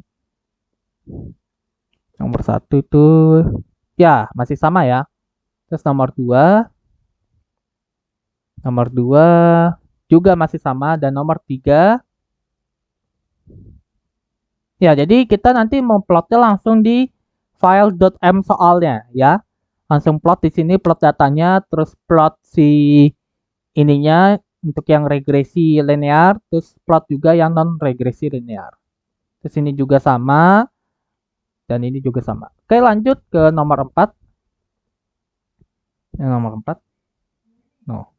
Nomor satu itu ya masih sama ya. Terus nomor dua juga masih sama, dan nomor tiga ya. Jadi kita nanti memplotnya langsung di file.m soalnya ya. Langsung plot di sini, plot datanya, terus plot si ininya untuk yang regresi linear, terus plot juga yang non regresi linear. Terus ini juga sama, dan ini juga sama. Oke, lanjut ke nomor 4. Yang nomor 4. No.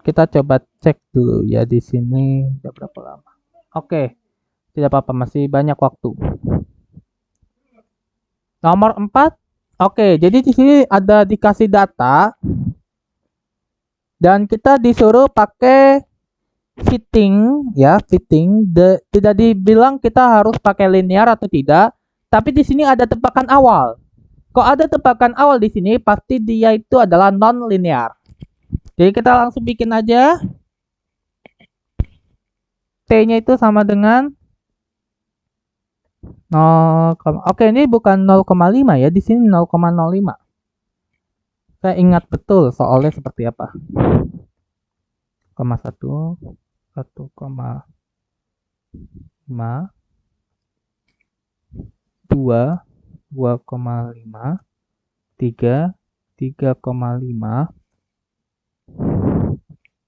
Kita coba cek dulu ya di sini udah berapa lama. Oke. Tidak apa-apa, masih banyak waktu. Nomor 4. Oke, jadi di sini ada dikasih data dan kita disuruh pakai fitting ya, fitting. Tidak dibilang kita harus pakai linear atau tidak, tapi di sini ada tebakan awal. Kok ada tebakan awal di sini, pasti dia itu adalah non linear. Jadi kita langsung bikin aja. T-nya itu sama dengan 0, oke, ini bukan 0,5 ya, di sini 0,05. Saya ingat betul soalnya seperti apa. 1,1, 1,5, 2, 2,5, 3, 3,5,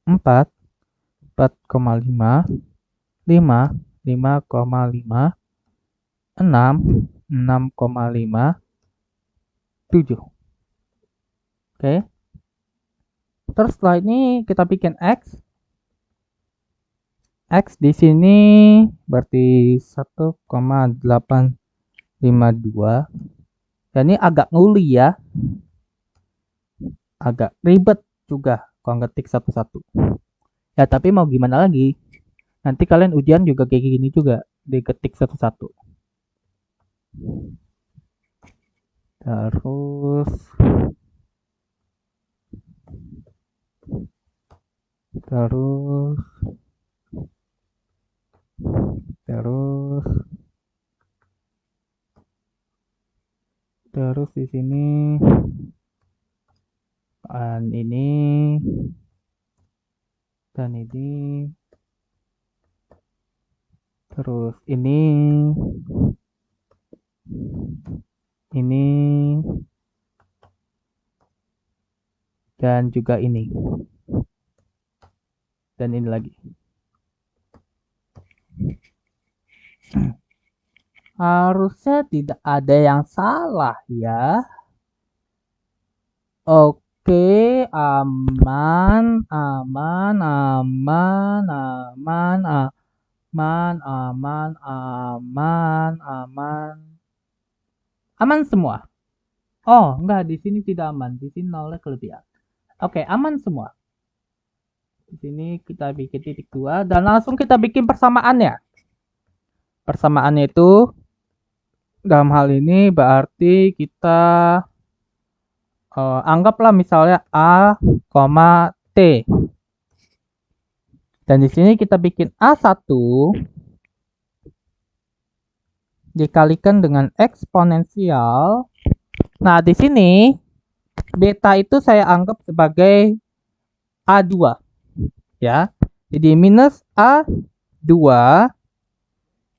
4, 4,5, 5, 5,5, 6, 6,5, 7. Oke. Terus setelah ini kita bikin X. X di sini berarti 1,852. Dan ini agak nguli ya. Agak ribet juga kalau ngetik satu-satu. Ya tapi mau gimana lagi? Nanti kalian ujian juga kayak gini juga, diketik satu-satu. Terus di sini dan ini terus ini dan juga ini dan ini lagi. Harusnya tidak ada yang salah ya. Oke, aman, aman, aman, aman, aman, aman, aman, aman, aman semua. Oh, enggak, di sini tidak aman. Di sini nolnya kelebihan. Oke, aman semua. Di sini kita bikin titik 2 dan langsung kita bikin persamaannya. Persamaannya itu dalam hal ini berarti kita anggaplah misalnya A, T. Dan di sini kita bikin A1 dikalikan dengan eksponensial. Nah, di sini beta itu saya anggap sebagai A2 ya. Jadi minus A2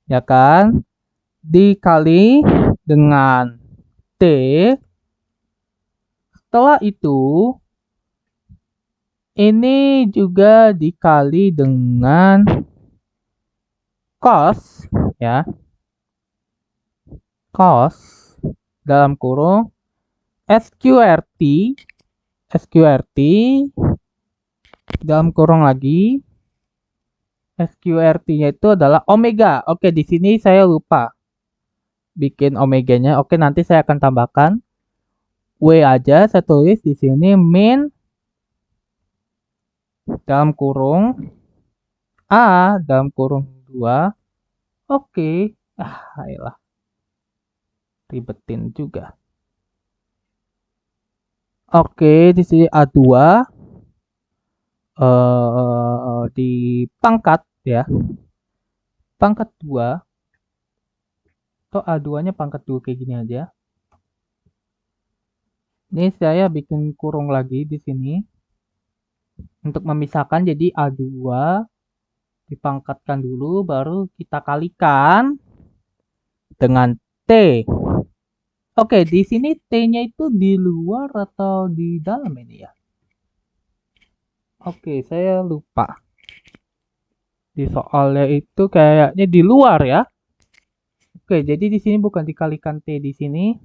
ya kan, dikali dengan T. Setelah itu ini juga dikali dengan cos ya, cos dalam kurung sqrt dalam kurung lagi SQRT-nya itu adalah omega. Oke, di sini saya lupa bikin omeganya. Oke, nanti saya akan tambahkan W aja. Saya tulis di sini min dalam kurung A dalam kurung 2. Oke. Ayolah. Ribetin juga. Oke, di sini A2 di pangkat ya. Pangkat 2. Atau A2-nya pangkat 2 kayak gini aja. Ini saya bikin kurung lagi di sini. Untuk memisahkan jadi A2 dipangkatkan dulu baru kita kalikan dengan T. Oke, di sini T-nya itu di luar atau di dalam ini ya? Oke, saya lupa. Di soalnya itu kayaknya di luar ya. Oke, jadi di sini bukan dikalikan T di sini.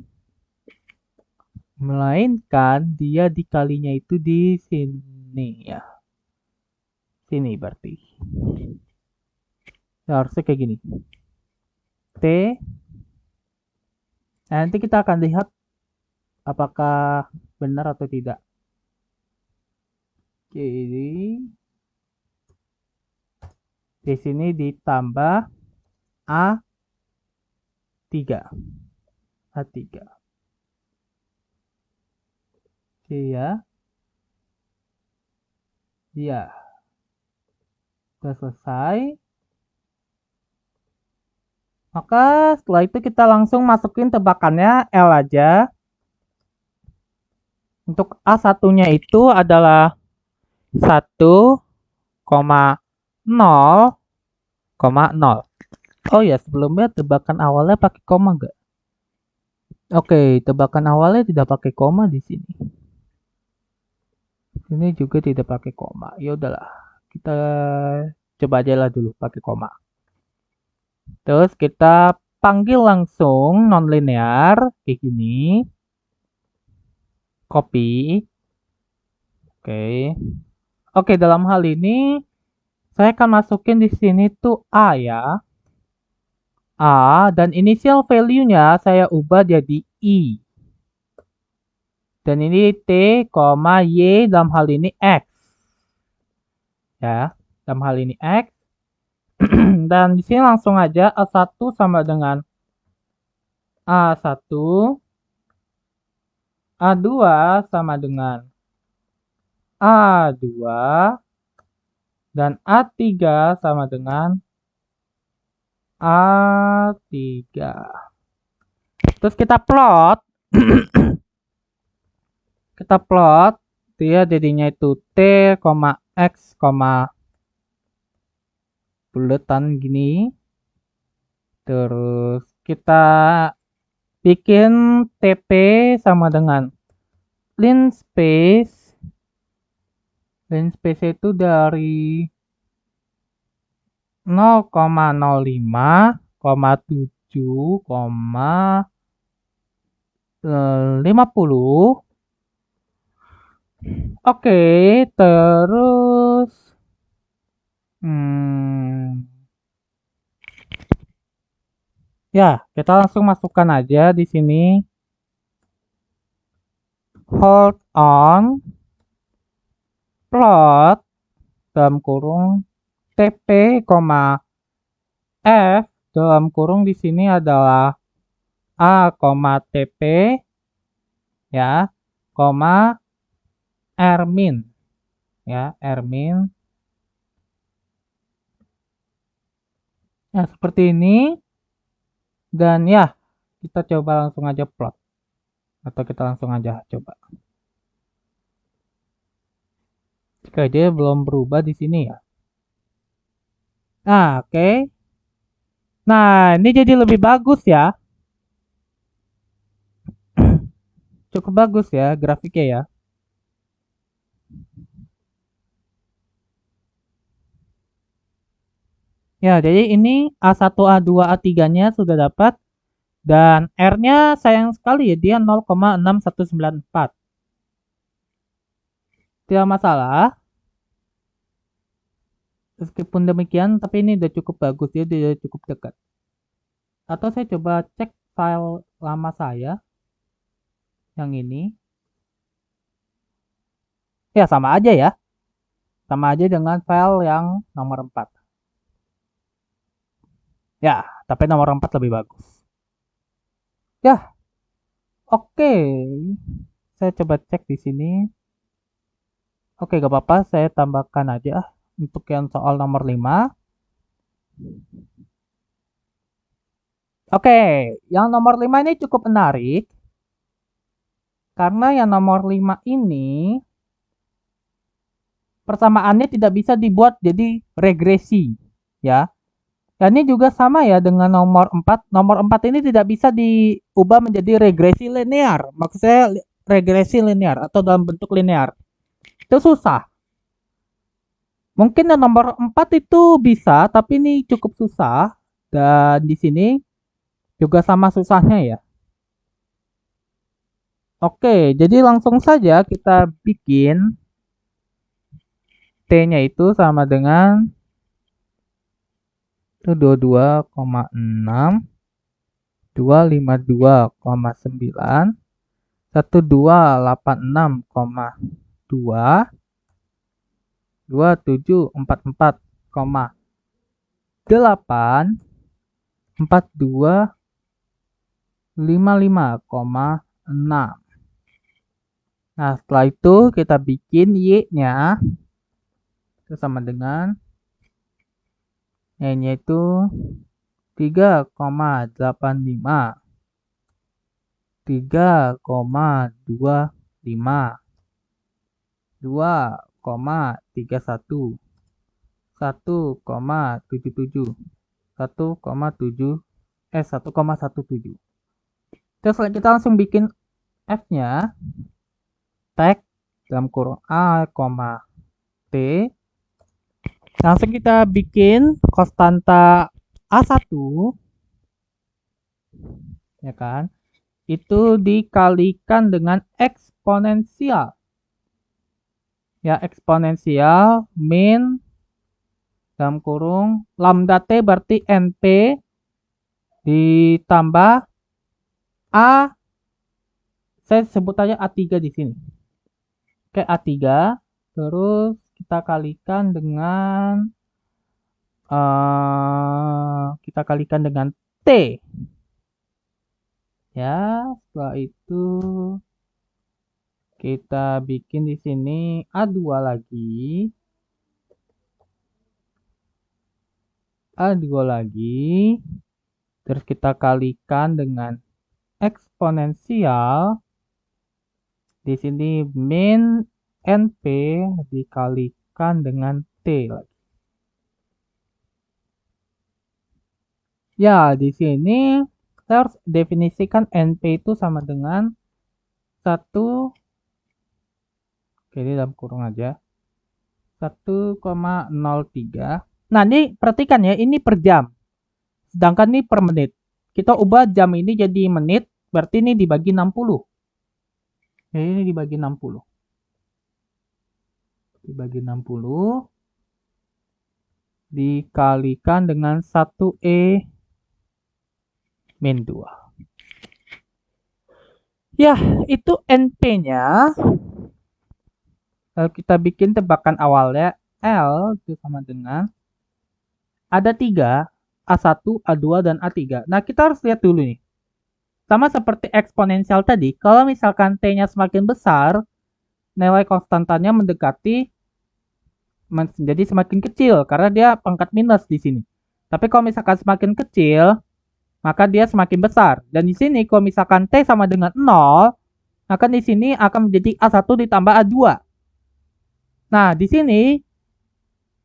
Melainkan dia dikalinya itu di sini ya. Sini berarti. Ya, harusnya kayak gini. T. Nah, nanti kita akan lihat apakah benar atau tidak. Jadi di sini ditambah A3. A3. Iya. Iya. Sudah selesai. Maka setelah itu kita langsung masukin tebakannya L aja. Untuk A1-nya itu adalah 1,0,0. Oh ya, sebelumnya tebakan awalnya pakai koma enggak? Oke, tebakan awalnya tidak pakai koma di sini. Ini juga tidak pakai koma. Ya udahlah. Kita coba aja lah dulu pakai koma. Terus kita panggil langsung nonlinear kayak gini. Copy. Oke. Oke, dalam hal ini saya akan masukin di sini tuh A ya. A dan initial value-nya saya ubah jadi I. Dan ini T, Y dalam hal ini X. Ya, dalam hal ini X. Dan di sini langsung aja A1 sama dengan A1. A2 sama dengan A2. Dan A3 sama dengan A3. Terus kita plot. Kita plot. Dia jadinya itu T, X, buletan gini. Terus kita bikin TP sama dengan lin space. Lin space itu dari 0,05, 7, 50. Oke, terus ya, kita langsung masukkan aja di sini. Hold on. Plot dalam kurung TP, F dalam kurung di sini adalah A, TP ya, R min ya, R min. Nah, seperti ini. Dan ya, kita coba langsung aja plot. Atau kita langsung aja coba. Oke, dia belum berubah di sini ya. Nah, oke. Nah, ini jadi lebih bagus ya. Cukup bagus ya grafiknya ya. Ya, jadi ini A1, A2, A3-nya sudah dapat. Dan R-nya sayang sekali ya, dia 0,6194. Tidak masalah. Meskipun demikian, tapi ini udah cukup bagus, dia udah cukup dekat. Atau saya coba cek file lama saya yang ini. Ya, sama aja ya. Sama aja dengan file yang nomor 4. Ya, tapi nomor 4 lebih bagus. Ya, oke. Saya coba cek di sini. Oke, gak apa-apa, saya tambahkan aja untuk yang soal nomor 5. Oke, yang nomor 5 ini cukup menarik. Karena yang nomor 5 ini persamaannya tidak bisa dibuat jadi regresi, ya. Dan ini juga sama ya dengan nomor 4. Nomor 4 ini tidak bisa diubah menjadi regresi linear. Maksud saya regresi linear atau dalam bentuk linear. Itu susah. Mungkin yang nomor 4 itu bisa, tapi ini cukup susah. Dan di sini juga sama susahnya ya. Oke, jadi langsung saja kita bikin T-nya itu sama dengan 22,6, 252,9, 1286,2, 2744,8, 4255,6. Nah, setelah itu kita bikin Y-nya itu sama dengan Y-nya itu 3,85, 3,25, 2,31, 1,77, 1,17. Terus kita langsung bikin F-nya, tag dalam kurung A, T. Langsung kita bikin konstanta A1, ya kan? Itu dikalikan dengan eksponensial. Ya, eksponensial min dalam kurung lambda T berarti NP ditambah A, saya sebut aja A3 di sini. Oke, A3, terus kita kalikan dengan T. Ya, setelah itu kita bikin di sini A2 lagi. A2 lagi. Terus kita kalikan dengan eksponensial. Di sini min NP dikalikan dengan T lagi. Ya, di sini saya harus definisikan NP itu sama dengan 1, oke, ini dalam kurung aja, 1,03. Nah, ini perhatikan ya, ini per jam. Sedangkan ini per menit. Kita ubah jam ini jadi menit, berarti ini dibagi 60. Jadi ini dibagi 60. Dibagi 60 dikalikan dengan 1E min 2. Ya, itu NP-nya. Lalu kita bikin tebakan awalnya. L itu sama dengan ada 3, A1, A2, dan A3. Nah, kita harus lihat dulu nih. Sama seperti eksponensial tadi, kalau misalkan T-nya semakin besar, nilai konstantanya mendekati menjadi semakin kecil karena dia pangkat minus di sini. Tapi kalau misalkan semakin kecil, maka dia semakin besar. Dan di sini kalau misalkan T sama dengan 0, maka di sini akan menjadi A1 ditambah A2. Nah, di sini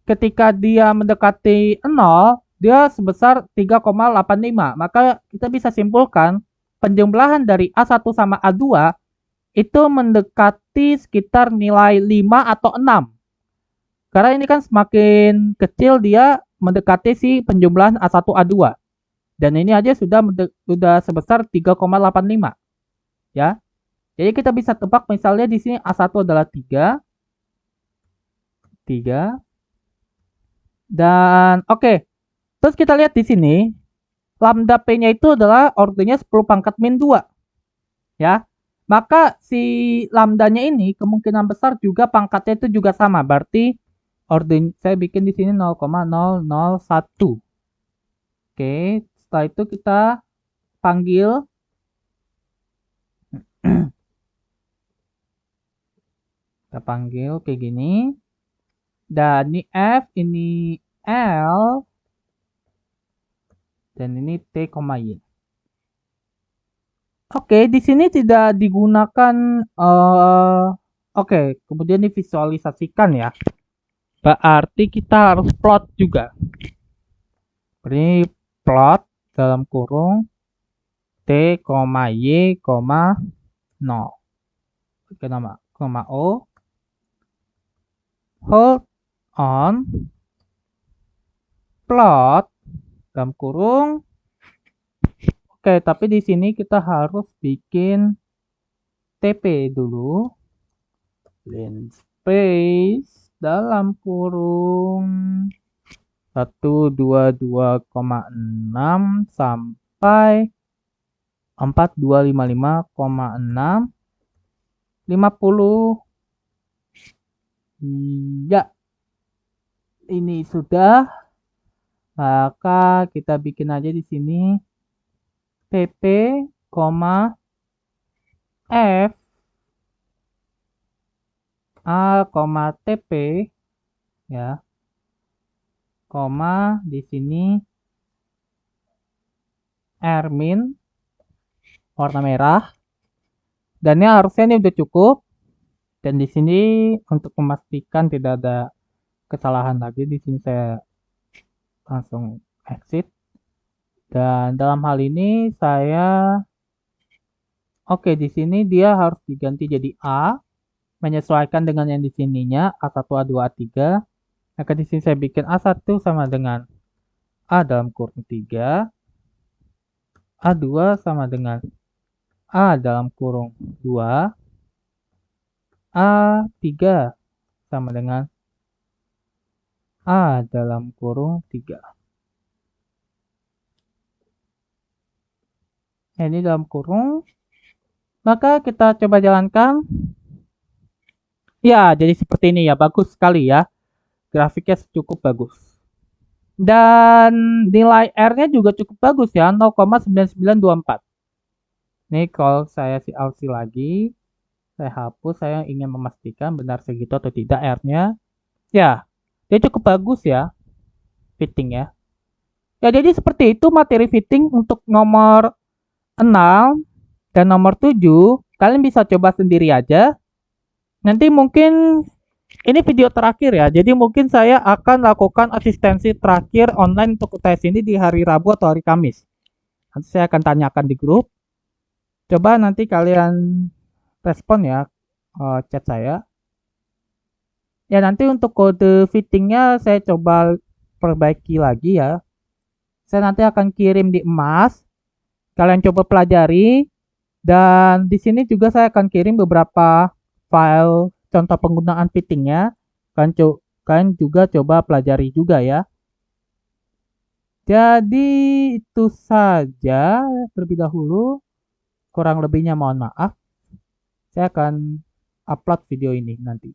ketika dia mendekati 0, dia sebesar 3,85. Maka kita bisa simpulkan penjumlahan dari A1 sama A2 itu mendekati sekitar nilai 5 atau 6. Karena ini kan semakin kecil dia mendekati si penjumlahan A1 A2. Dan ini aja sudah sebesar 3,85. Ya. Jadi kita bisa tebak misalnya di sini A1 adalah 3. Dan oke, terus kita lihat di sini lambda P-nya itu adalah ordernya 10 pangkat min 2 ya. Maka si lambdanya ini kemungkinan besar juga pangkatnya itu juga sama. Berarti order saya bikin di sini 0,001. Oke, setelah itu kita panggil kayak gini. Dan ini F, ini L, dan ini T, Y. Oke, di sini tidak digunakan oke, kemudian divisualisasikan ya. Berarti kita harus plot juga. Ini plot dalam kurung T, Y, 0. Oke, nama, O. Hold on. Plot dalam kurung. Oke, tapi di sini kita harus bikin TP dulu. Len space dalam kurung 122,6 sampai 4255,6 50. Ya, ini sudah. Maka kita bikin aja di sini pp, f a, tp ya, koma di sini ermin warna merah, dan ini harusnya ini udah cukup. Dan di sini untuk memastikan tidak ada kesalahan lagi, di sini saya langsung exit. Dan dalam hal ini saya oke, di sini dia harus diganti jadi A, menyesuaikan dengan yang di sininya A1, A2, A3. Maka di sini saya bikin A1 sama dengan A dalam kurung 3, A2 sama dengan A dalam kurung 2, A3 sama dengan A dalam kurung 3. Ini dalam kurung. Maka kita coba jalankan. Ya, jadi seperti ini ya. Bagus sekali ya. Grafiknya cukup bagus. Dan nilai R-nya juga cukup bagus ya. 0,9924. Ini kalau saya LC lagi. Saya hapus. Saya ingin memastikan benar segitu atau tidak R-nya. Ya, dia cukup bagus ya. Fitting ya. Ya, jadi seperti itu materi fitting untuk nomor 6 dan nomor 7. Kalian bisa coba sendiri aja. Nanti mungkin ini video terakhir ya. Jadi mungkin saya akan lakukan asistensi terakhir online untuk UTS ini di hari Rabu atau hari Kamis. Nanti saya akan tanyakan di grup. Coba nanti kalian respon ya, chat saya. Ya, nanti untuk kode fittingnya saya coba perbaiki lagi ya. Saya nanti akan kirim di emas. Kalian coba pelajari. Dan di sini juga saya akan kirim beberapa file contoh penggunaan fittingnya. Kalian juga coba pelajari juga ya. Jadi itu saja terlebih dahulu. Kurang lebihnya mohon maaf. Saya akan upload video ini nanti.